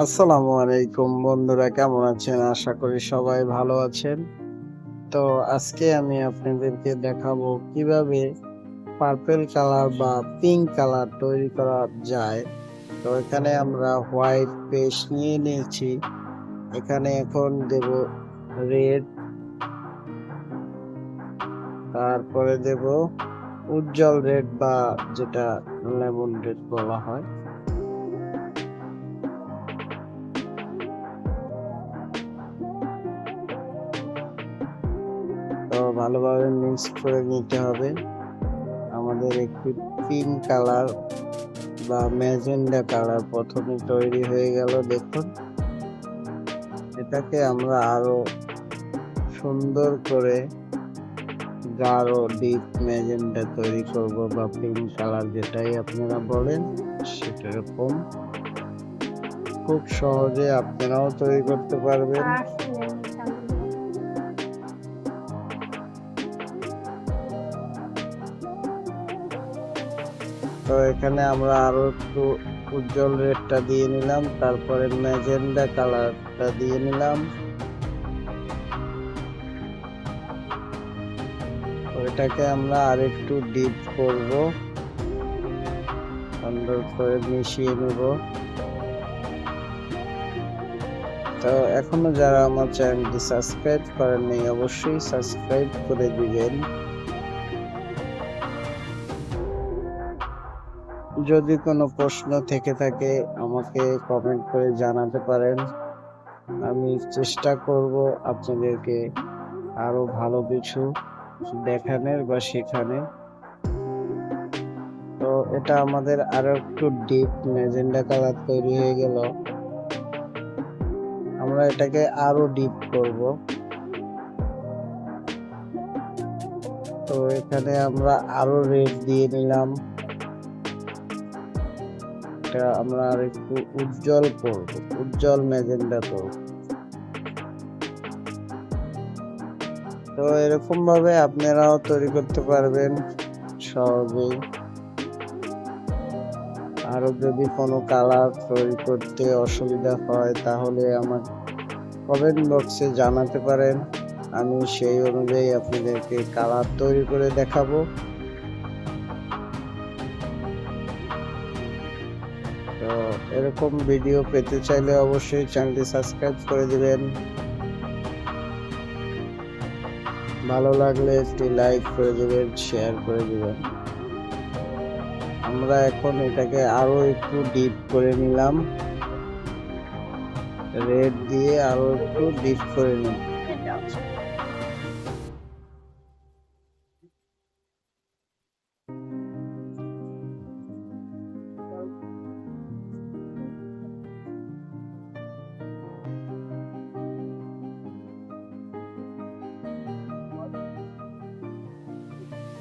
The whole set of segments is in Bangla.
আসসালামু আলাইকুম বন্ধুরা, কেমন আছেন? আশা করি সবাই ভালো আছেন। তো আজকে আমি আপনাদেরকে দেখাবো কিভাবে পার্পল কালার বা পিঙ্ক কালার তৈরি করা যায়। তো এখানে আমরা হোয়াইট পেস্ট নিয়ে নিয়েছি। এখানে এখন দেব রেড, তারপরে দেব উজ্জ্বল রেড বা যেটা লেমন রেড বলা হয়। তো ভালোভাবে মিক্স করে নিতে হবে। আমাদের একটি পিঙ্ক কালার বা ম্যাজেন্ডা কালার প্রথমে তৈরি হয়ে গেল। দেখুন, এটাকে আমরা আরো সুন্দর করে গাঢ় ডিপ ম্যাজেন্ডা তৈরি করব বা পিঙ্ক কালার, যেটাই আপনারা বলেন সেরকম খুব সহজে আপনারাও তৈরি করতে পারবেন। তো এখানে আমরা আরো একটু উজ্জ্বল রেডটা দিয়ে নিলাম, তারপরে ম্যাজেন্ডা কালারটা দিয়ে নিলাম। এটাকে আমরা আর একটু ডিপ করব, সুন্দর করে মিশিয়ে নেব। তো এখনো যারা আমার চ্যানেলটি সাবস্ক্রাইব করেননি অবশ্যই সাবস্ক্রাইব করে দিবেন। যদি কোনো প্রশ্ন থেকে থাকে আমাকে কমেন্ট করে জানাতে পারেন। আমি চেষ্টা করব আপনাদেরকে আরো ভালো কিছু দেখানোর বা শেখানোর। তো এটা আমাদের আরো একটু ডিপ ম্যাজেন্ডা কালার তৈরি হয়ে গেল। আমরা এটাকে আরো ডিপ করব। তো এখানে আমরা আরো রেড দিয়ে নিলাম। এটা আমরা আর একটু উজ্জ্বল করব, উজ্জ্বল ম্যাজেন্ডা করব। তো এরকম ভাবে আপনারাও তৈরি করতে পারবেন সহজেই। আরো যদি কোনো কালার তৈরি করতে অসুবিধা হয় তাহলে আমার কমেন্ট বক্সে জানাতে পারেন। আমি সেই অনুযায়ী আপনাদেরকে কালার তৈরি করে দেখাবো। তো এরকম ভিডিও পেতে চাইলে অবশ্যই চ্যানেলটি সাবস্ক্রাইব করে দিবেন। ভালো লাগলে একটি লাইক করে দিবেন, শেয়ার করে দিবেন। আমরা এখন এটাকে আরো একটু ডিপ করে নিলাম, রেড দিয়ে আরো একটু ডিপ করে নিলাম।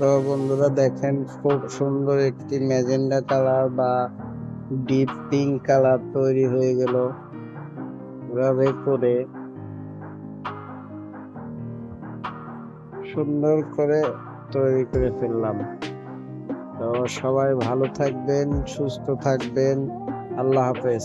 তো বন্ধুরা দেখেন, খুব সুন্দর একটি ম্যাজেন্ডা কালার বা ডিপ পিঙ্ক কালার তৈরি হয়ে গেল। এভাবে করে সুন্দর করে তৈরি করে ফেললাম। তো সবাই ভালো থাকবেন, সুস্থ থাকবেন। আল্লাহ হাফেজ।